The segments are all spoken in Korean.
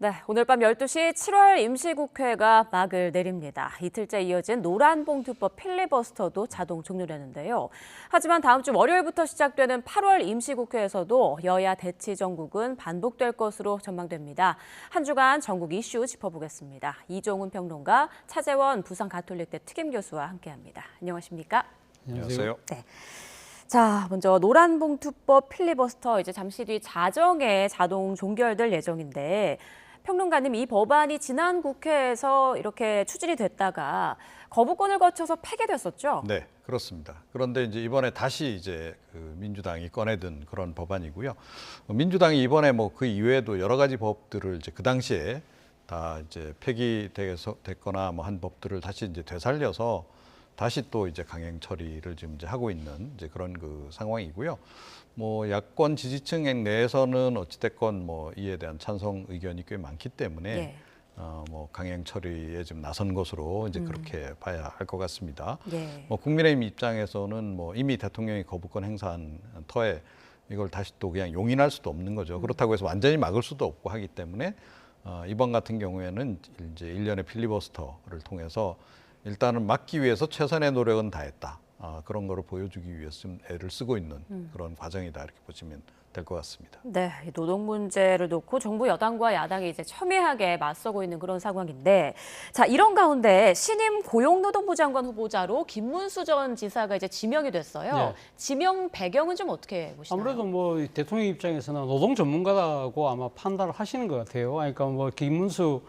네, 오늘 밤 12시 7월 임시국회가 막을 내립니다. 이틀째 이어진 노란봉투법 필리버스터도 자동 종료되는데요. 하지만 다음 주 월요일부터 시작되는 8월 임시국회에서도 여야 대치 정국은 반복될 것으로 전망됩니다. 한 주간 전국 이슈 짚어보겠습니다. 이종훈 평론가, 차재원 부산가톨릭대 특임교수와 함께합니다. 안녕하십니까? 안녕하세요. 네. 자, 먼저 노란봉투법 필리버스터 이제 잠시 뒤 자정에 자동 종결될 예정인데 평론가님, 이 법안이 지난 국회에서 이렇게 추진이 됐다가 거부권을 거쳐서 폐기됐었죠? 네, 그렇습니다. 그런데 이제 이번에 다시 이제 민주당이 꺼내든 그런 법안이고요. 민주당이 이번에 뭐 그 이외에도 여러 가지 법들을 이제 그 당시에 다 이제 폐기됐거나 뭐 한 법들을 다시 이제 되살려서 다시 또 이제 강행 처리를 지금 이제 하고 있는 이제 그런 그 상황이고요. 뭐 야권 지지층 내에서는 어찌됐건 뭐 이에 대한 찬성 의견이 꽤 많기 때문에 예. 뭐 강행 처리에 지금 나선 것으로 이제 그렇게 봐야 할 것 같습니다. 예. 뭐 국민의힘 입장에서는 뭐 이미 대통령이 거부권 행사한 터에 이걸 다시 또 그냥 용인할 수도 없는 거죠. 그렇다고 해서 완전히 막을 수도 없고 하기 때문에 이번 같은 경우에는 이제 일련의 필리버스터를 통해서 일단은 막기 위해서 최선의 노력은 다했다. 그런 거를 보여주기 위해서 좀 애를 쓰고 있는 그런 과정이다 이렇게 보시면 될 것 같습니다. 네, 노동 문제를 놓고 정부 여당과 야당이 이제 첨예하게 맞서고 있는 그런 상황인데, 자, 이런 가운데 신임 고용노동부 장관 후보자로 김문수 전 지사가 이제 지명이 됐어요. 네. 지명 배경은 좀 어떻게 보시나요? 아무래도 뭐 대통령 입장에서는 노동 전문가라고 아마 판단을 하시는 것 같아요. 그러니까 뭐 김문수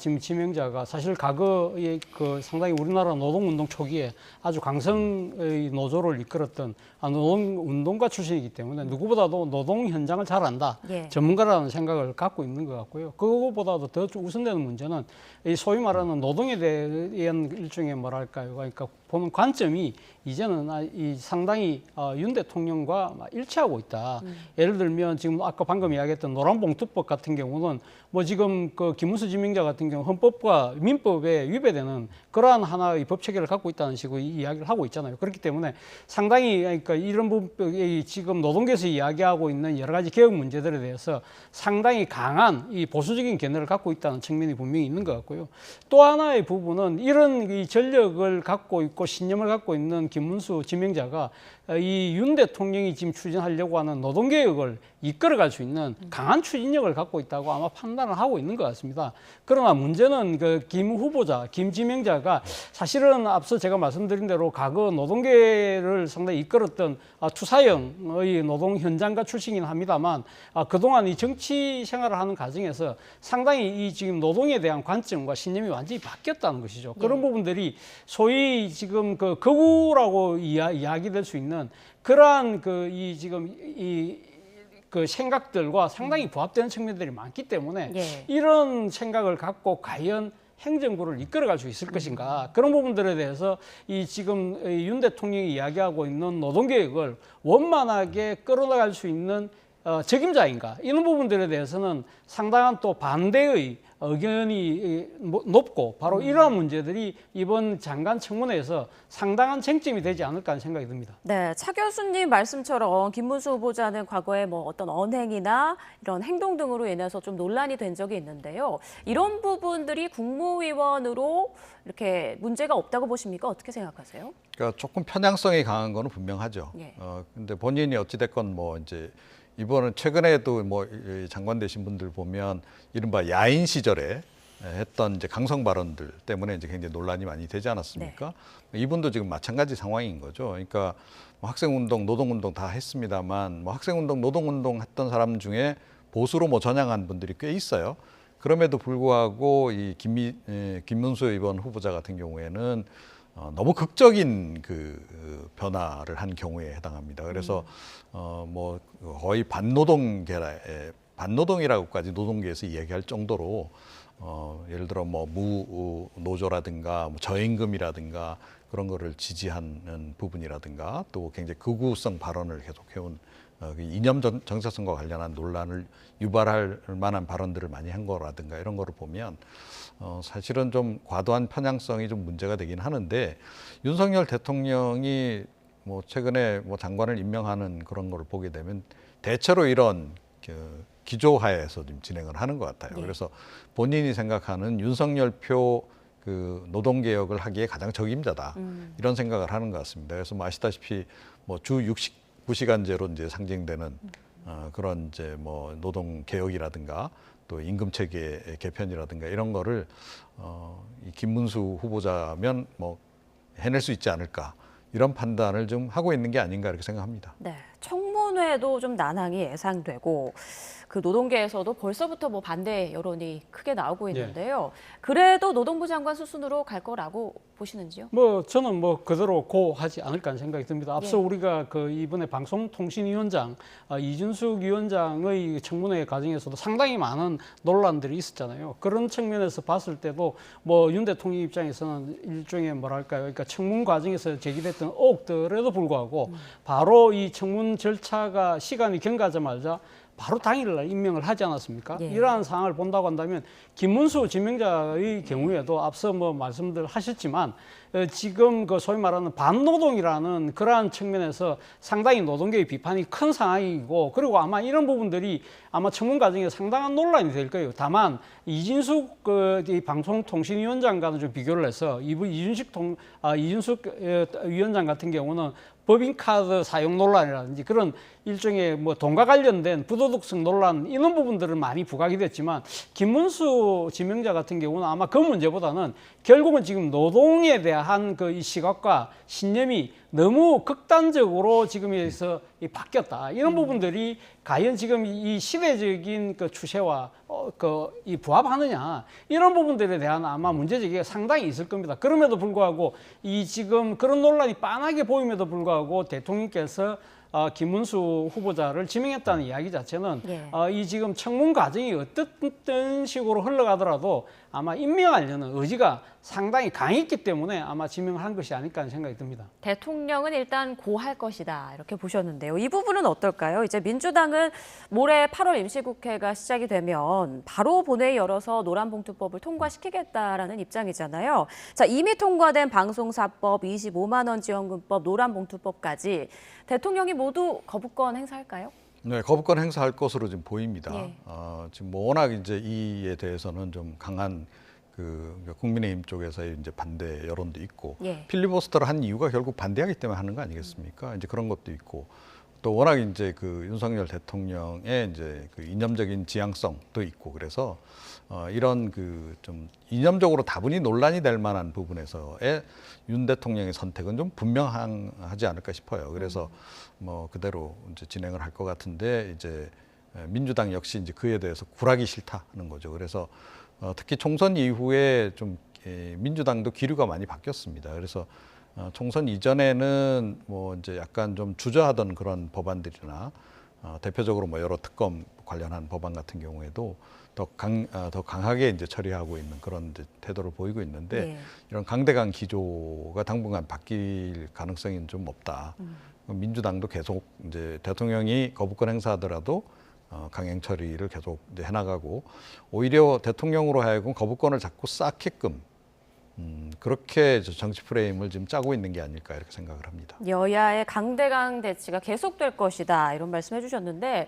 지금 지명자가 사실 과거에 그 상당히 우리나라 노동운동 초기에 아주 강성의 노조를 이끌었던 노동운동가 출신이기 때문에 누구보다도 노동 현장을 잘 안다. 예. 전문가라는 생각을 갖고 있는 것 같고요. 그거보다도 더 우선되는 문제는 이 소위 말하는 노동에 대한 일종의 뭐랄까요. 그러니까 보는 관점이 이제는 이 상당히 윤 대통령과 일치하고 있다. 예를 들면 지금 아까 방금 이야기했던 노란봉투법 같은 경우는 뭐 지금 그 김문수 지명자 같은 경우 헌법과 민법에 위배되는 그러한 하나의 법 체계를 갖고 있다는 식으로 이야기를 하고 있잖아요. 그렇기 때문에 상당히 그러니까 이런 부분이 지금 노동계에서 이야기하고 있는 여러 가지 개혁 문제들에 대해서 상당히 강한 이 보수적인 견해를 갖고 있다는 측면이 분명히 있는 것 같고요. 또 하나의 부분은 이런 이 전력을 갖고 있고 신념을 갖고 있는 김문수 지명자가 이 윤 대통령이 지금 추진하려고 하는 노동개혁을 이끌어갈 수 있는 강한 추진력을 갖고 있다고 아마 판단을 하고 있는 것 같습니다. 그러나 문제는 그 김 후보자, 김 지명자가 사실은 앞서 제가 말씀드린 대로 과거 노동계를 상당히 이끌었던 투사형의 노동 현장가 출신이긴 합니다만 그동안 이 정치 생활을 하는 과정에서 상당히 이 지금 노동에 대한 관점과 신념이 완전히 바뀌었다는 것이죠. 그런 부분들이 소위 지금 그 거구라고 이야기될 수 있는 그러한 그 생각들과 상당히 부합되는 측면들이 많기 때문에 이런 생각을 갖고 과연 행정부를 이끌어갈 수 있을 것인가, 그런 부분들에 대해서 이 지금 윤 대통령이 이야기하고 있는 노동개혁을 원만하게 끌어나갈 수 있는 책임자인가, 이런 부분들에 대해서는 상당한 또 반대의 의견이 높고 바로 이러한 문제들이 이번 장관 청문회에서 상당한 쟁점이 되지 않을까 하는 생각이 듭니다. 네, 차 교수님 말씀처럼 김문수 후보자는 과거에 뭐 어떤 언행이나 이런 행동 등으로 인해서 좀 논란이 된 적이 있는데요. 이런 부분들이 국무위원으로 이렇게 문제가 없다고 보십니까? 어떻게 생각하세요? 그러니까 조금 편향성이 강한 거는 분명하죠. 예. 근데 본인이 어찌됐건 뭐 이제 이번은 최근에도 뭐 장관 되신 분들 보면 이른바 야인 시절에 했던 이제 강성 발언들 때문에 이제 굉장히 논란이 많이 되지 않았습니까? 네. 이분도 지금 마찬가지 상황인 거죠. 그러니까 뭐 학생운동, 노동운동 다 했습니다만 뭐 학생운동, 노동운동 했던 사람 중에 보수로 뭐 전향한 분들이 꽤 있어요. 그럼에도 불구하고 이 김문수 의원 후보자 같은 경우에는 너무 극적인 그 변화를 한 경우에 해당합니다. 그래서 뭐 거의 반노동이라고까지 노동계에서 이야기할 정도로 예를 들어 뭐 무노조라든가 뭐 저임금이라든가 그런 거를 지지하는 부분이라든가 또 굉장히 극우성 발언을 계속 해온 이념 정체성과 관련한 논란을 유발할 만한 발언들을 많이 한 거라든가 이런 거를 보면 사실은 좀 과도한 편향성이 좀 문제가 되긴 하는데 윤석열 대통령이 뭐 최근에 뭐 장관을 임명하는 그런 거를 보게 되면 대체로 이런 기조하에서 지금 진행을 하는 것 같아요. 예. 그래서 본인이 생각하는 윤석열표 그 노동개혁을 하기에 가장 적임자다. 이런 생각을 하는 것 같습니다. 그래서 뭐 아시다시피 뭐 주 69시간제로 이제 상징되는 그런 이제 뭐 노동개혁이라든가 또 임금체계 개편이라든가 이런 거를 이 김문수 후보자면 뭐 해낼 수 있지 않을까 이런 판단을 좀 하고 있는 게 아닌가 이렇게 생각합니다. 네, 청문회도 좀 난항이 예상되고 그 노동계에서도 벌써부터 뭐 반대 여론이 크게 나오고 있는데요. 그래도 노동부 장관 수순으로 갈 거라고 보시는지요? 뭐 저는 뭐 그대로 고하지 않을까 하는 생각이 듭니다. 앞서 예. 우리가 그 이번에 방송통신위원장 이준숙 위원장의 청문회 과정에서도 상당히 많은 논란들이 있었잖아요. 그런 측면에서 봤을 때도 뭐 윤 대통령 입장에서는 일종의 뭐랄까요, 그러니까 청문 과정에서 제기됐던 의혹들에도 불구하고 바로 이 청문 절차가 시간이 경과하자마자 바로 당일날 임명을 하지 않았습니까? 예. 이러한 상황을 본다고 한다면 김문수 지명자의 경우에도 앞서 뭐 말씀들 하셨지만 지금 그 소위 말하는 반노동이라는 그러한 측면에서 상당히 노동계의 비판이 큰 상황이고 그리고 아마 이런 부분들이 아마 청문 과정에 상당한 논란이 될 거예요. 다만 이진숙 이 방송통신위원장과는 좀 비교를 해서 이준숙 위원장 같은 경우는 법인카드 사용 논란이라든지 그런 일종의 뭐 돈과 관련된 부도덕성 논란 이런 부분들은 많이 부각이 됐지만 김문수 지명자 같은 경우는 아마 그 문제보다는 결국은 지금 노동에 대한 그 이 시각과 신념이 너무 극단적으로 지금에서 바뀌었다. 이런 부분들이 과연 지금 이 시대적인 그 추세와 이 부합하느냐 이런 부분들에 대한 아마 문제제기가 상당히 있을 겁니다. 그럼에도 불구하고 이 지금 그런 논란이 빤하게 보임에도 불구하고 대통령께서 김문수 후보자를 지명했다는 이야기 자체는 예. 이 지금 청문 과정이 어떤 식으로 흘러가더라도 아마 임명하려는 의지가 상당히 강했기 때문에 아마 지명을 한 것이 아닐까 하는 생각이 듭니다. 대통령은 일단 고할 것이다 이렇게 보셨는데요. 이 부분은 어떨까요? 이제 민주당은 모레 8월 임시국회가 시작이 되면 바로 본회의 열어서 노란봉투법을 통과시키겠다라는 입장이잖아요. 자, 이미 통과된 방송사법, 25만 원 지원금법, 노란봉투법까지 대통령이 모두 거부권 행사할까요? 네, 거부권 행사할 것으로 지금 보입니다. 예. 지금 뭐 워낙 이제 이에 대해서는 좀 강한 국민의힘 쪽에서의 이제 반대 여론도 있고 예. 필리버스터를 한 이유가 결국 반대하기 때문에 하는 거 아니겠습니까? 이제 그런 것도 있고 또 워낙 이제 그 윤석열 대통령의 이제 그 이념적인 지향성도 있고 그래서 이런 그 좀 이념적으로 다분히 논란이 될 만한 부분에서의 윤 대통령의 선택은 좀 분명하지 않을까 싶어요. 그래서 뭐 그대로 이제 진행을 할 것 같은데 이제 민주당 역시 이제 그에 대해서 굴하기 싫다는 거죠. 그래서 특히 총선 이후에 좀 민주당도 기류가 많이 바뀌었습니다. 그래서 총선 이전에는 뭐 이제 약간 좀 주저하던 그런 법안들이나 대표적으로 뭐 여러 특검 관련한 법안 같은 경우에도 더 강하게 이제 처리하고 있는 그런 이제 태도를 보이고 있는데 네. 이런 강대강 기조가 당분간 바뀔 가능성이 좀 없다. 민주당도 계속 이제 대통령이 거부권 행사하더라도 강행 처리를 계속 이제 해나가고 오히려 대통령으로 하여금 거부권을 자꾸 쌓게끔 그렇게 정치 프레임을 지금 짜고 있는 게 아닐까 이렇게 생각을 합니다. 여야의 강대강 대치가 계속될 것이다 이런 말씀해 주셨는데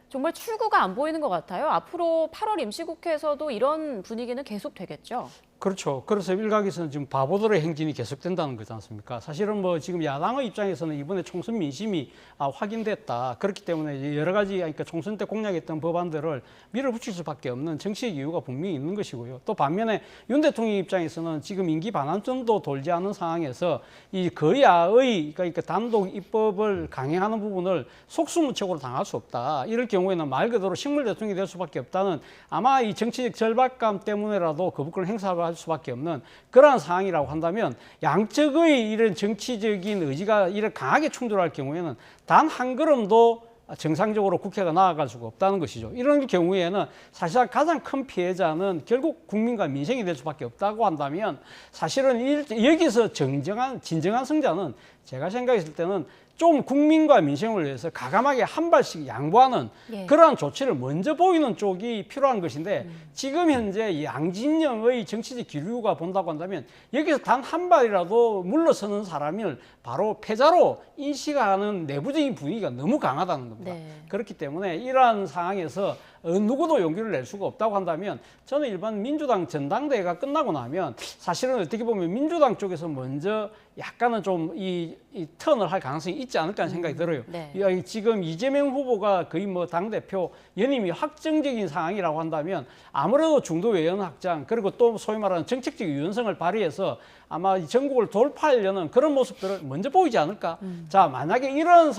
정말 출구가 안 보이는 것 같아요. 앞으로 8월 임시국회에서도 이런 분위기는 계속 되겠죠? 그렇죠. 그래서 일각에서는 지금 바보들의 행진이 계속된다는 거지 않습니까? 사실은 뭐 지금 야당의 입장에서는 이번에 총선 민심이 확인됐다. 그렇기 때문에 이제 여러 가지 그러니까 총선 때 공약했던 법안들을 밀어붙일 수밖에 없는 정치적 이유가 분명히 있는 것이고요. 또 반면에 윤 대통령 입장에서는 지금 임기 반환점도 돌지 않은 상황에서 이 거야의 그러니까 단독 입법을 강행하는 부분을 속수무책으로 당할 수 없다. 이럴 경우에는 말 그대로 식물 대통령이 될 수밖에 없다는 아마 이 정치적 절박감 때문에라도 거부권 행사를 할 수밖에 없는 그러한 상황이라고 한다면 양측의 이런 정치적인 의지가 이렇게 강하게 충돌할 경우에는 단 한 걸음도 정상적으로 국회가 나아갈 수가 없다는 것이죠. 이런 경우에는 사실 가장 큰 피해자는 결국 국민과 민생이 될 수밖에 없다고 한다면 사실은 여기서 진정한 승자는 제가 생각했을 때는 좀 국민과 민생을 위해서 가감하게 한 발씩 양보하는 예. 그러한 조치를 먼저 보이는 쪽이 필요한 것인데 지금 현재 양진영의 정치적 기류가 본다고 한다면 여기서 단 한 발이라도 물러서는 사람을 바로 패자로 인식하는 내부적인 분위기가 너무 강하다는 겁니다. 네. 그렇기 때문에 이러한 상황에서 누구도 용기를 낼 수가 없다고 한다면 저는 일반 민주당 전당대회가 끝나고 나면 사실은 어떻게 보면 민주당 쪽에서 먼저 약간은 좀 이 턴을 할 가능성이 있지 않을까 하는 생각이 들어요. 네. 지금 이재명 후보가 거의 뭐 당대표 연임이 확정적인 상황이라고 한다면 아무래도 중도 외연 확장 그리고 또 소위 말하는 정책적 유연성을 발휘해서 아마 이 전국을 돌파하려는 그런 모습들을 먼저 보이지 않을까. 자, 만약에 이런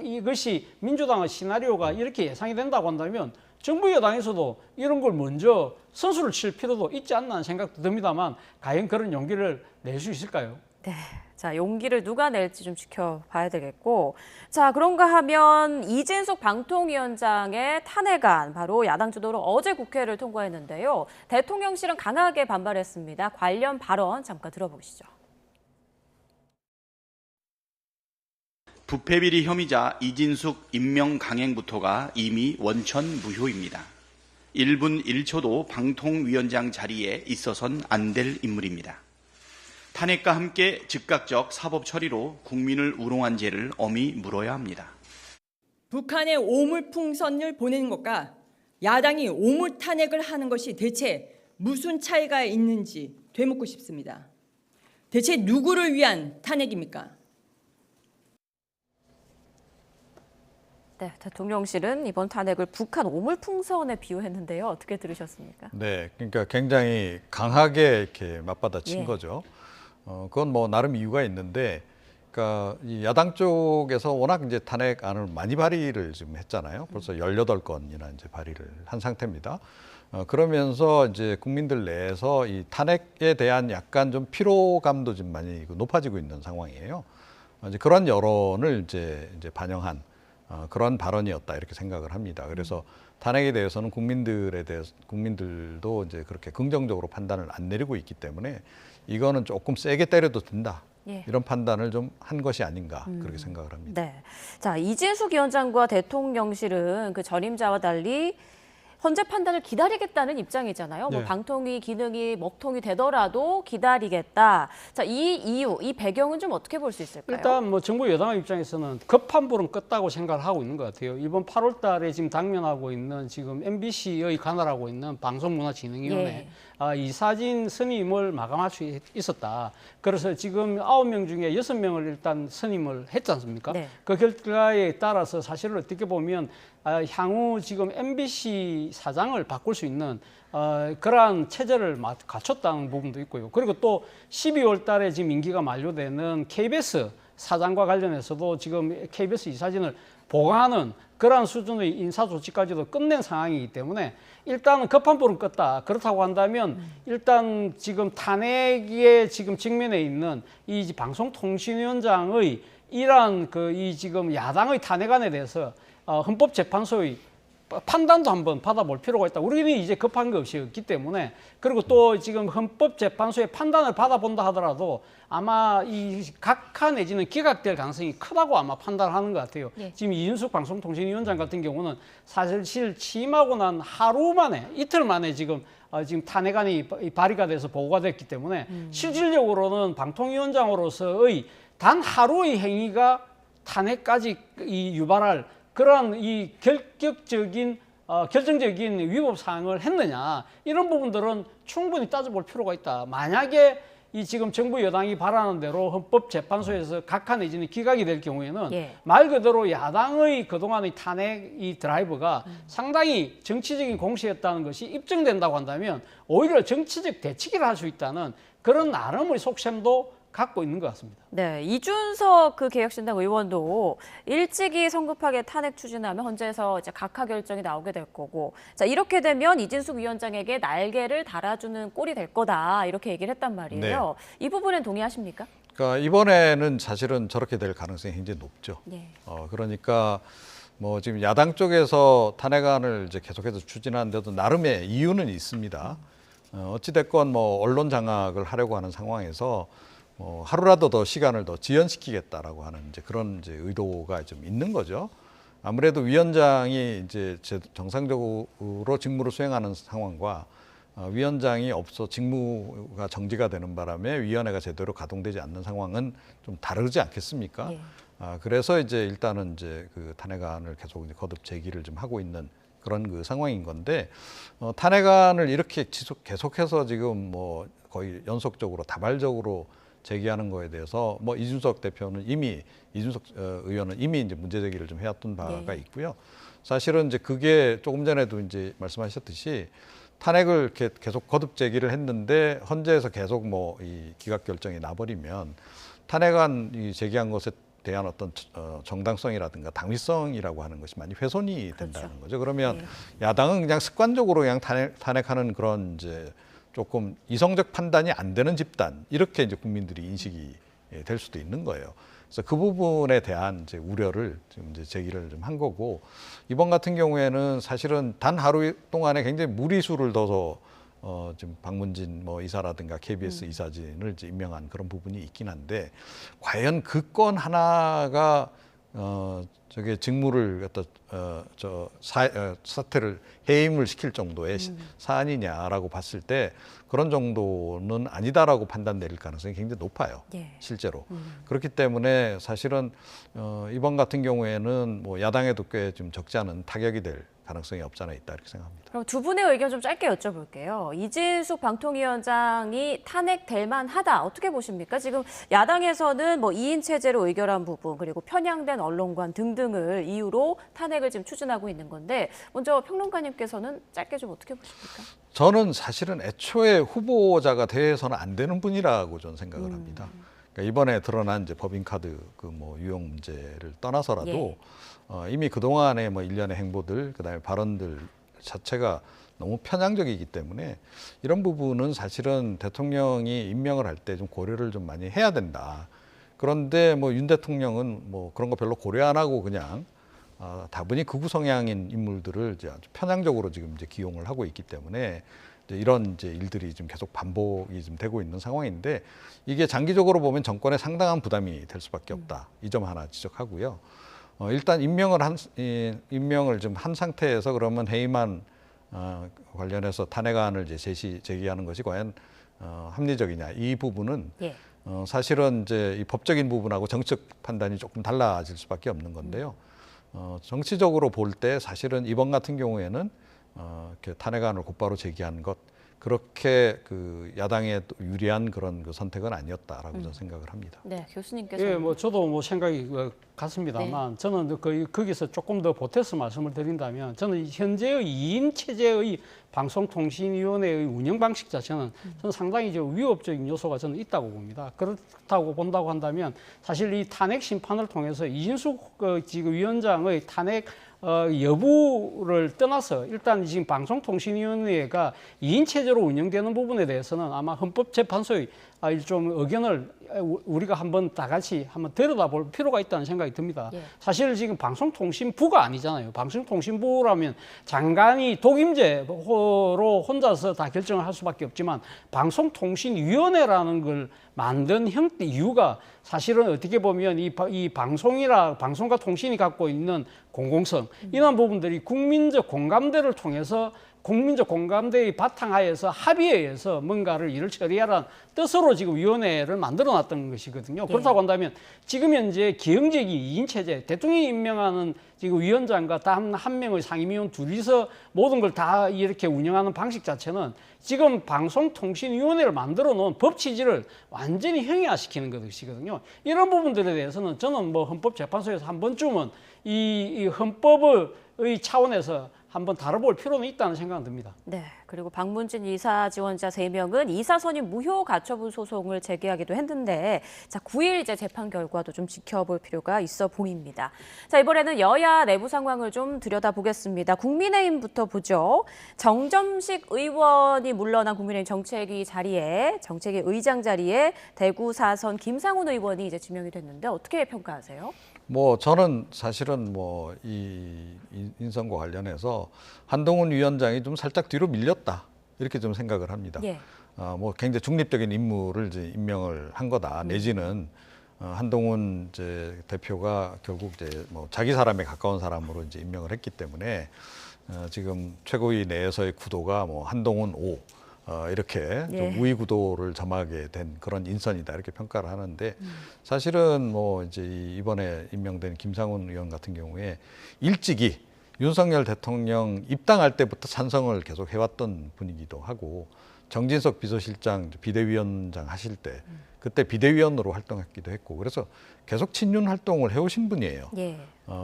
이것이 민주당의 시나리오가 이렇게 예상이 된다고 한다면 정부 여당에서도 이런 걸 먼저 선수를 칠 필요도 있지 않나 하는 생각도 듭니다만 과연 그런 용기를 낼 수 있을까요? 네. 자, 용기를 누가 낼지 좀 지켜봐야 되겠고. 자, 그런가 하면 이진숙 방통위원장의 탄핵안 바로 야당 주도로 어제 국회를 통과했는데요. 대통령실은 강하게 반발했습니다. 관련 발언 잠깐 들어보시죠. 부패비리 혐의자 이진숙 임명 강행부터가 이미 원천 무효입니다. 1분 1초도 방통위원장 자리에 있어선 안 될 인물입니다. 탄핵과 함께 즉각적 사법 처리로 국민을 우롱한 죄를 엄히 물어야 합니다. 북한의 오물풍선을 보내는 것과 야당이 오물 탄핵을 하는 것이 대체 무슨 차이가 있는지 되묻고 싶습니다. 대체 누구를 위한 탄핵입니까? 네, 대통령실은 이번 탄핵을 북한 오물풍선에 비유했는데요. 어떻게 들으셨습니까? 네, 그러니까 굉장히 강하게 이렇게 맞받아친 예. 거죠. 그건 뭐 나름 이유가 있는데, 그러니까 이 야당 쪽에서 워낙 이제 탄핵안을 많이 발의를 지금 했잖아요. 벌써 18건이나 이제 발의를 한 상태입니다. 그러면서 이제 국민들 내에서 이 탄핵에 대한 약간 좀 피로감도 좀 많이 높아지고 있는 상황이에요. 이제 그런 여론을 이제 반영한 그런 발언이었다 이렇게 생각을 합니다. 그래서 탄핵에 대해서는 국민들도 이제 그렇게 긍정적으로 판단을 안 내리고 있기 때문에 이거는 조금 세게 때려도 된다. 예. 이런 판단을 좀 한 것이 아닌가 그렇게 생각을 합니다. 네. 자, 이진숙 위원장과 대통령실은 그 전임자와 달리 헌재 판단을 기다리겠다는 입장이잖아요. 뭐 네. 방통위 기능이 먹통이 되더라도 기다리겠다. 자, 이 이유, 이 배경은 좀 어떻게 볼 수 있을까요? 일단 뭐 정부 여당 입장에서는 급한 불은 껐다고 생각을 하고 있는 것 같아요. 이번 8월 달에 지금 당면하고 있는 지금 MBC의 관할하고 있는 방송문화진흥위원회 예. 이사진 선임을 마감할 수 있었다. 그래서 지금 9명 중에 6명을 일단 선임을 했지 않습니까? 네. 그 결과에 따라서 사실은 어떻게 보면 향후 지금 MBC 사장을 바꿀 수 있는 그러한 체제를 갖췄다는 부분도 있고요. 그리고 또 12월 달에 지금 임기가 만료되는 KBS 사장과 관련해서도 지금 KBS 이사진을 보강하는 그러한 수준의 인사 조치까지도 끝낸 상황이기 때문에 일단은 급한 불은 껐다. 그렇다고 한다면 일단 지금 탄핵에 지금 직면해 있는 이 방송통신위원장의 이러한 이 지금 야당의 탄핵안에 대해서 헌법재판소의 판단도 한번 받아볼 필요가 있다. 우리는 이제 급한 게 없기 때문에 그리고 또 지금 헌법재판소의 판단을 받아본다 하더라도 아마 이 각하 내지는 기각될 가능성이 크다고 아마 판단하는 것 같아요. 예. 지금 이인숙 방송통신위원장 같은 경우는 사실 취임하고 난 하루 만에 이틀 만에 지금 탄핵안이 발의가 돼서 보고가 됐기 때문에 실질적으로는 방통위원장으로서의 단 하루의 행위가 탄핵까지 유발할 그러한 이 결정적인 위법 사항을 했느냐 이런 부분들은 충분히 따져볼 필요가 있다. 만약에 이 지금 정부 여당이 바라는 대로 헌법재판소에서 각하 내지는 기각이 될 경우에는 예. 말 그대로 야당의 그동안의 탄핵 이 드라이브가 상당히 정치적인 공세였다는 것이 입증된다고 한다면 오히려 정치적 대치기를 할 수 있다는 그런 나름의 속셈도 갖고 있는 것 같습니다. 네, 이준석 그 개혁신당 의원도 일찍이 성급하게 탄핵 추진하면 헌재에서 이제 각하 결정이 나오게 될 거고, 자 이렇게 되면 이진숙 위원장에게 날개를 달아주는 꼴이 될 거다 이렇게 얘기를 했단 말이에요. 이 부분은 동의하십니까? 그러니까 이번에는 사실은 저렇게 될 가능성이 굉장히 높죠. 네. 그러니까 뭐 지금 야당 쪽에서 탄핵안을 이제 계속해서 추진하는데도 나름의 이유는 있습니다. 어찌 됐건 뭐 언론 장악을 하려고 하는 상황에서 하루라도 더 시간을 더 지연시키겠다라고 하는 이제 그런 이제 의도가 좀 있는 거죠. 아무래도 위원장이 이제 정상적으로 직무를 수행하는 상황과 위원장이 없어 직무가 정지가 되는 바람에 위원회가 제대로 가동되지 않는 상황은 좀 다르지 않겠습니까? 예. 그래서 이제 일단은 이제 그 탄핵안을 계속 이제 거듭 제기를 좀 하고 있는 그런 그 상황인 건데 탄핵안을 이렇게 계속해서 지금 뭐 거의 연속적으로 다발적으로 제기하는 거에 대해서 뭐 이준석 의원은 이미 이제 문제 제기를 좀 해왔던 바가 있고요. 사실은 이제 그게 조금 전에도 이제 말씀하셨듯이 탄핵을 이렇게 계속 거듭 제기를 했는데 헌재에서 계속 뭐 이 기각 결정이 나버리면 탄핵안 이 제기한 것에 대한 어떤 정당성이라든가 당위성이라고 하는 것이 많이 훼손이 된다는 거죠. 그러면 야당은 그냥 습관적으로 그냥 탄핵하는 그런 이제 조금 이성적 판단이 안 되는 집단 이렇게 이제 국민들이 인식이 될 수도 있는 거예요. 그래서 그 부분에 대한 이제 우려를 지금 이제 제기를 좀 한 거고 이번 같은 경우에는 사실은 단 하루 동안에 굉장히 무리수를 둬서 지금 박문진 뭐 이사라든가 KBS 이사진을 이제 임명한 그런 부분이 있긴 한데 과연 그 건 하나가 저게 직무를 갖다 사퇴를 해임을 시킬 정도의 사안이냐라고 봤을 때 그런 정도는 아니다라고 판단 내릴 가능성이 굉장히 높아요. 실제로. 그렇기 때문에 사실은 이번 같은 경우에는 뭐 야당에도 꽤 좀 적지 않은 타격이 될 가능성이 없지 않아 있다 이렇게 생각합니다. 그럼 두 분의 의견 좀 짧게 여쭤볼게요. 이진숙 방통위원장이 탄핵될 만하다. 어떻게 보십니까? 지금 야당에서는 뭐 2인 체제로 의결한 부분 그리고 편향된 언론관 등등을 이유로 탄핵을 지금 추진하고 있는 건데 먼저 평론가님께서는 짧게 좀 어떻게 보십니까? 저는 사실은 애초에 후보자가 돼서는 안 되는 분이라고 저는 생각을 합니다. 그러니까 이번에 드러난 이제 법인카드 그 뭐 유용 문제를 떠나서라도 이미 그동안의 뭐 일련의 행보들 그다음에 발언들 자체가 너무 편향적이기 때문에 이런 부분은 사실은 대통령이 임명을 할 때 좀 고려를 좀 많이 해야 된다. 그런데 뭐 윤 대통령은 뭐 그런 거 별로 고려 안 하고 그냥 다분히 극우 성향인 인물들을 이제 아주 편향적으로 지금 이제 기용을 하고 있기 때문에 이제 이런 이제 일들이 좀 계속 반복이 좀 되고 있는 상황인데 이게 장기적으로 보면 정권에 상당한 부담이 될 수밖에 없다. 이 점 하나 지적하고요. 일단 임명을 좀 한 상태에서 그러면 해임안 관련해서 탄핵안을 이제 제기하는 것이 과연 합리적이냐 이 부분은 사실은 이제 이 법적인 부분하고 정치적 판단이 조금 달라질 수밖에 없는 건데요. 정치적으로 볼 때 사실은 이번 같은 경우에는 이렇게 탄핵안을 곧바로 제기한 것 그렇게 그 야당에 유리한 그런 그 선택은 아니었다라고 저는 생각을 합니다. 네, 교수님께서. 예, 뭐 저도 뭐 생각이 같습니다만 저는 거기서 조금 더 보태서 말씀을 드린다면 저는 현재의 2인 체제의 방송통신위원회의 운영 방식 자체는 저는 상당히 위협적인 요소가 저는 있다고 봅니다. 그렇다고 본다고 한다면 사실 이 탄핵 심판을 통해서 이진숙 지금 위원장의 탄핵 여부를 떠나서 일단 지금 방송통신위원회가 2인 체제로 운영되는 부분에 대해서는 아마 헌법재판소의 일종 의견을 우리가 한번 다 같이 한번 들여다볼 필요가 있다는 생각이 듭니다. 사실 지금 방송통신부가 아니잖아요. 방송통신부라면 장관이 독임제로 혼자서 다 결정을 할 수밖에 없지만 방송통신위원회라는 걸 만든 이유가 사실은 어떻게 보면 이 방송과 통신이 갖고 있는 공공성 이런 부분들이 국민적 공감대를 통해서 국민적 공감대의 바탕하에서 합의에 의해서 뭔가를 일을 처리하라는 뜻으로 지금 위원회를 만들어놨던 것이거든요. 그렇다고 한다면 지금 현재 기형제기 2인 체제, 대통령이 임명하는 지금 위원장과 단 한 명의 상임위원 둘이서 모든 걸 다 이렇게 운영하는 방식 자체는 지금 방송통신위원회를 만들어 놓은 법 취지를 완전히 형이화시키는 것이거든요. 이런 부분들에 대해서는 저는 뭐 헌법재판소에서 한 번쯤은 이 헌법의 차원에서 한번 다뤄볼 필요는 있다는 생각은 듭니다. 네, 그리고 박문진 이사 지원자 3명은 이사 선임 무효 가처분 소송을 제기하기도 했는데 자, 9일 이제 재판 결과도 좀 지켜볼 필요가 있어 보입니다. 자, 이번에는 여야 내부 상황을 좀 들여다보겠습니다. 국민의힘부터 보죠. 정점식 의원이 물러난 국민의힘 정책위 의장 자리에 대구 4선 김상훈 의원이 이제 지명이 됐는데 어떻게 평가하세요? 뭐 저는 사실은 뭐 이 인선과 관련해서 한동훈 위원장이 좀 살짝 뒤로 밀렸다 이렇게 좀 생각을 합니다. 뭐 굉장히 중립적인 인물을 이제 임명을 한 거다. 내지는 한동훈 이제 대표가 결국 이제 뭐 자기 사람에 가까운 사람으로 이제 임명을 했기 때문에 지금 최고위 내에서의 구도가 뭐 한동훈 5. 이렇게 좀 우위 구도를 점하게 된 그런 인선이다 이렇게 평가를 하는데 사실은 뭐 이제 이번에 임명된 김상훈 의원 같은 경우에 일찍이 윤석열 대통령 입당할 때부터 찬성을 계속 해왔던 분이기도 하고 정진석 비서실장 비대위원장 하실 때 그때 비대위원으로 활동했기도 했고 그래서 계속 친윤 활동을 해오신 분이에요. 예.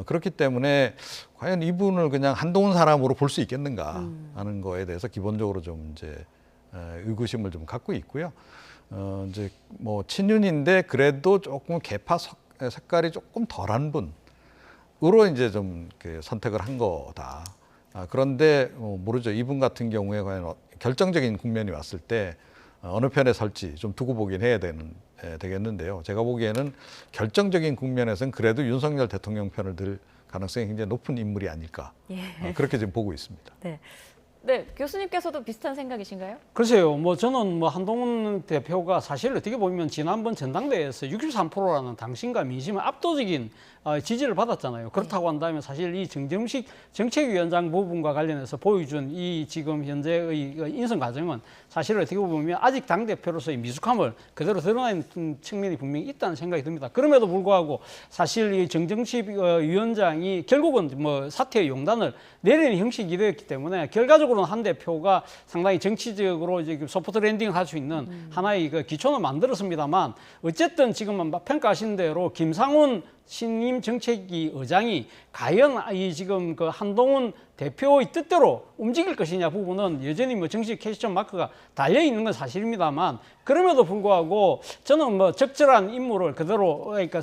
그렇기 때문에 과연 이분을 그냥 한동훈 사람으로 볼 수 있겠는가 하는 거에 대해서 기본적으로 좀 이제 의구심을 좀 갖고 있고요. 이제 뭐 친윤인데 그래도 조금 계파 색깔이 조금 덜한 분으로 이제 좀 선택을 한 거다. 그런데 모르죠. 이분 같은 경우에 과연 결정적인 국면이 왔을 때 어느 편에 설지 좀 두고 보긴 해야 되겠는데요. 제가 보기에는 결정적인 국면에서는 그래도 윤석열 대통령 편을 들 가능성이 굉장히 높은 인물이 아닐까. 그렇게 지금 보고 있습니다. 네. 네, 교수님께서도 비슷한 생각이신가요? 글쎄요, 뭐 저는 뭐 한동훈 대표가 사실 어떻게 보면 지난번 전당대회에서 63%라는 당신과 민심의 압도적인 지지를 받았잖아요. 그렇다고 한다면 사실 이 정점식 정책위원장 부분과 관련해서 보여준 이 지금 현재의 인선 과정은 사실 어떻게 보면 아직 당대표로서의 미숙함을 그대로 드러낸 측면이 분명히 있다는 생각이 듭니다. 그럼에도 불구하고 사실 이 정정식 위원장이 결국은 뭐 사퇴의 용단을 내리는 형식이 되었기 때문에 결과적으로는 한 대표가 상당히 정치적으로 이제 소프트 랜딩을 할 수 있는 하나의 그 기초는 만들었습니다만 어쨌든 지금 평가하신 대로 김상훈 신임 정책위 의장이 과연 이 지금 그 한동훈 대표의 뜻대로 움직일 것이냐 부분은 여전히 뭐 정치적 퀘스천 마크가 달려 있는 건 사실입니다만 그럼에도 불구하고 저는 뭐 적절한 인물을 그대로 그러니까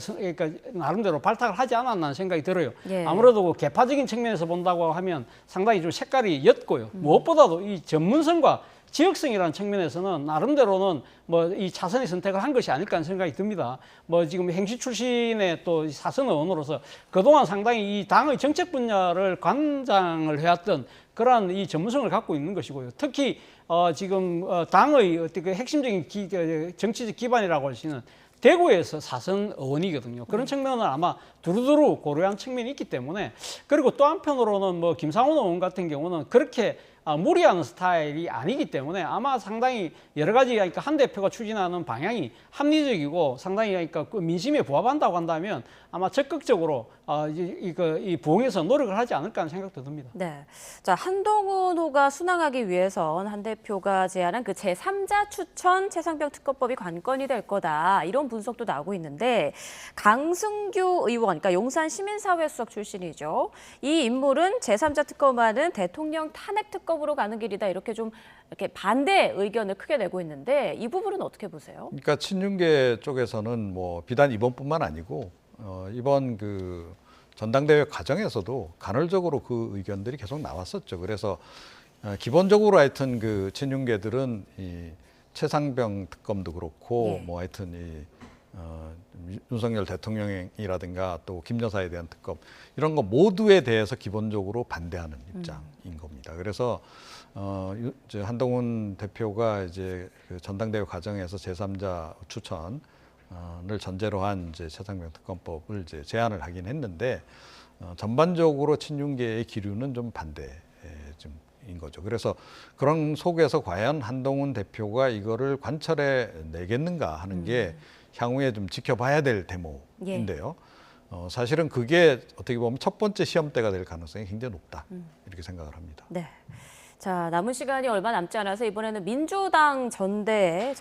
나름대로 발탁을 하지 않았나 생각이 들어요. 예. 아무래도 그 개파적인 측면에서 본다고 하면 상당히 좀 색깔이 옅고요. 무엇보다도 이 전문성과 지역성이라는 측면에서는 나름대로는 뭐 이 차선의 선택을 한 것이 아닐까 하는 생각이 듭니다. 뭐 지금 행시 출신의 또 사선 의원으로서 그동안 상당히 이 당의 정책 분야를 관장을 해왔던 그러한 이 전문성을 갖고 있는 것이고요. 특히 지금 당의 어떻게 핵심적인 정치적 기반이라고 할 수 있는 대구에서 사선 의원이거든요. 그런 측면은 아마 두루두루 고려한 측면이 있기 때문에 그리고 또 한편으로는 뭐 김상훈 의원 같은 경우는 그렇게 무리하는 스타일이 아니기 때문에 아마 상당히 여러 가지 그러니까 한 대표가 추진하는 방향이 합리적이고 상당히 그러니까 그 민심에 부합한다고 한다면 아마 적극적으로 이 부응해서 노력을 하지 않을까 하는 생각도 듭니다. 네. 자, 한동훈 후가 순항하기 위해선 한 대표가 제안한 그 제3자 추천 최상병 특검법이 관건이 될 거다. 이런 분석도 나오고 있는데 강승규 의원, 그러니까 용산 시민사회 수석 출신이죠. 이 인물은 제3자 특검안은 대통령 탄핵 특검으로 가는 길이다. 이렇게 좀 이렇게 반대 의견을 크게 내고 있는데 이 부분은 어떻게 보세요? 그러니까 친윤계 쪽에서는 뭐 비단 이번뿐만 아니고 이번 그 전당대회 과정에서도 간헐적으로 그 의견들이 계속 나왔었죠. 그래서 기본적으로 하여튼 그 친윤계들은 이 최상병 특검도 그렇고 뭐 하여튼 이 윤석열 대통령이라든가 또 김 여사에 대한 특검 이런 거 모두에 대해서 기본적으로 반대하는 입장인 겁니다. 그래서 이제 한동훈 대표가 이제 그 전당대회 과정에서 제3자 추천을 전제로 한 이제 최상병 특검법을 이제 제안을 하긴 했는데 전반적으로 친윤계의 기류는 좀 반대 인 거죠. 그래서 그런 속에서 과연 한동훈 대표가 이거를 관철해 내겠는가 하는 게 향후에 좀 지켜봐야 될 대목인데요. 사실은 그게 어떻게 보면 첫 번째 시험대가 될 가능성이 굉장히 높다 이렇게 생각을 합니다. 네. 자, 남은 시간이 얼마 남지 않아서 이번에는 민주당 전당대회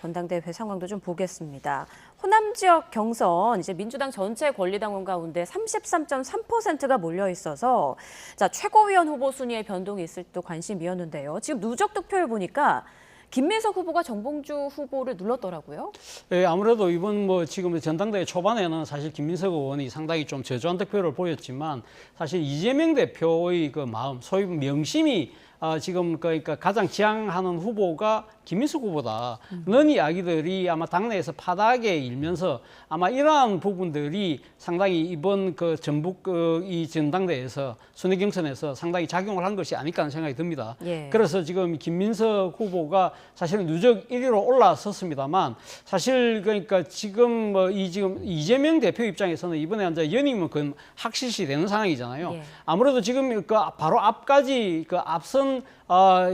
상황도 좀 보겠습니다. 호남 지역 경선 이제 민주당 전체 권리당원 가운데 33.3%가 몰려 있어서 자, 최고위원 후보 순위에 변동이 있을 때 관심이었는데요. 지금 누적 득표를 보니까 김민석 후보가 정봉주 후보를 눌렀더라고요. 네, 아무래도 이번 뭐 지금 전당대회 초반에는 사실 김민석 의원이 상당히 좀 저조한 득표를 보였지만 사실 이재명 대표의 그 마음, 소위 명심이 지금 그러니까 가장 지향하는 후보가 김민석 후보다는 이야기들이 아마 당내에서 파다하게 일면서 아마 이러한 부분들이 상당히 이번 그 전북 이 전당대회에서 순회 경선에서 상당히 작용을 한 것이 아닐까 하는 생각이 듭니다. 예. 그래서 지금 김민석 후보가 사실은 누적 1위로 올라섰습니다만 사실 그러니까 지금 뭐 지금 이재명 대표 입장에서는 이번에 이제 연임은 그 확실시 되는 상황이잖아요. 예. 아무래도 지금 그 바로 앞까지 그 앞선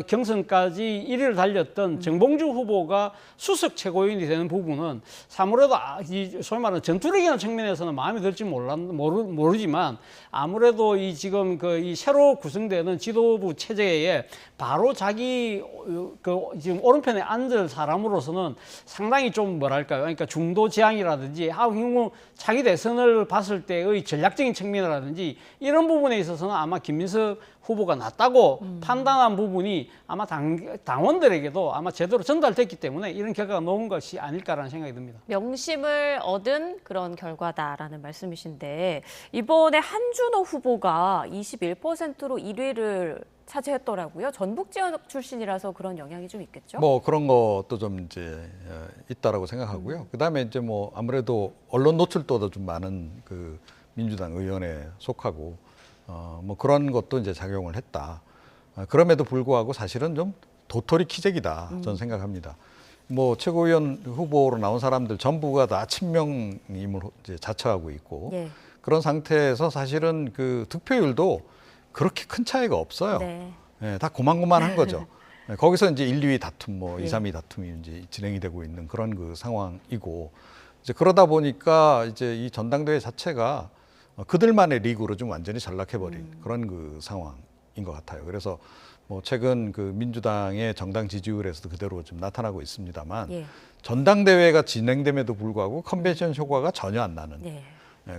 경선까지 1위를 달렸던 정봉주 후보가 수석 최고위원이 되는 부분은 아무래도 소위 말하는 전투력이라는 측면에서는 마음에 들지 모르지만 아무래도 이 지금 이 새로 구성되는 지도부 체제에 바로 자기 지금 오른편에 앉을 사람으로서는 상당히 좀 뭐랄까요? 그러니까 중도 지향이라든지 향후 차기 대선을 봤을 때의 전략적인 측면이라든지 이런 부분에 있어서는 아마 김민석 후보가 낫다고 판단한 부분이 아마 당원들에게도 아마 제대로 전달됐기 때문에 이런 결과가 나온 것이 아닐까라는 생각이 듭니다. 명심을 얻은 그런 결과다라는 말씀이신데 이번에 한준호 후보가 21%로 1위를 차지했더라고요. 전북 지역 출신이라서 그런 영향이 좀 있겠죠? 뭐 그런 것도 좀 이제 있다라고 생각하고요. 그다음에 이제 뭐 아무래도 언론 노출도도 좀 많은 그 민주당 의원에 속하고 뭐 그런 것도 이제 작용을 했다. 그럼에도 불구하고 사실은 좀 도토리 키재기다 저는 생각합니다. 뭐 최고위원 후보로 나온 사람들 전부가 다 친명임을 이제 자처하고 있고 예. 그런 상태에서 사실은 그 득표율도 그렇게 큰 차이가 없어요. 네. 예, 다 고만고만한 거죠. 예, 거기서 이제 1, 2위 다툼, 뭐 예. 2, 3위 다툼이 이제 진행이 되고 있는 그런 그 상황이고 이제 그러다 보니까 이제 이 전당대회 자체가 그들만의 리그로 좀 완전히 전락해버린 그런 그 상황인 것 같아요. 그래서 뭐 최근 그 민주당의 정당 지지율에서도 그대로 좀 나타나고 있습니다만 예. 전당대회가 진행됨에도 불구하고 컨벤션 효과가 전혀 안 나는 예.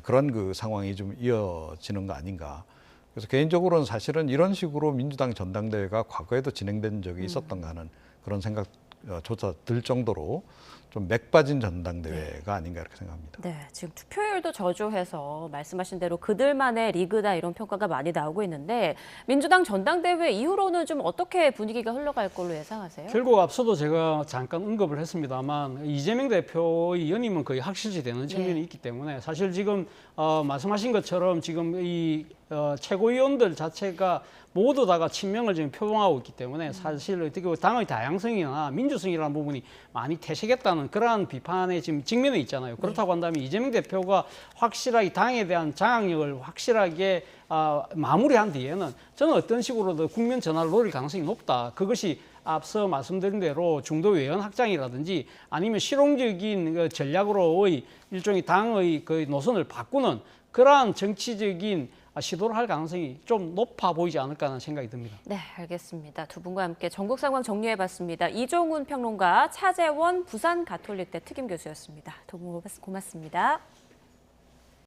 그런 그 상황이 좀 이어지는 거 아닌가. 그래서 개인적으로는 사실은 이런 식으로 민주당 전당대회가 과거에도 진행된 적이 있었던가 하는 그런 생각조차 들 정도로 좀 맥 빠진 전당대회가 아닌가 이렇게 생각합니다. 네, 지금 투표율도 저조해서 말씀하신 대로 그들만의 리그다 이런 평가가 많이 나오고 있는데 민주당 전당대회 이후로는 좀 어떻게 분위기가 흘러갈 걸로 예상하세요? 결국 앞서도 제가 잠깐 언급을 했습니다만 이재명 대표의 연임은 거의 확실시되는 측면이 있기 때문에 사실 지금 말씀하신 것처럼 지금 이 최고위원들 자체가 모두 다가 친명을 지금 표방하고 있기 때문에 사실 어떻게 보면 당의 다양성이나 민주성이라는 부분이 많이 퇴색했다는 그러한 비판에 지금 직면해 있잖아요. 그렇다고 한다면 이재명 대표가 확실하게 당에 대한 장악력을 확실하게 마무리한 뒤에는 저는 어떤 식으로든 국면 전환을 노릴 가능성이 높다. 그것이 앞서 말씀드린 대로 중도 외연 확장이라든지 아니면 실용적인 그 전략으로의 일종의 당의 그 노선을 바꾸는 그러한 정치적인 시도를 할 가능성이 좀 높아 보이지 않을까 하는 생각이 듭니다. 네, 알겠습니다. 두 분과 함께 전국 상황 정리해봤습니다. 이종훈 평론가, 차재원 부산 가톨릭대 특임 교수였습니다. 두 분 고맙습니다.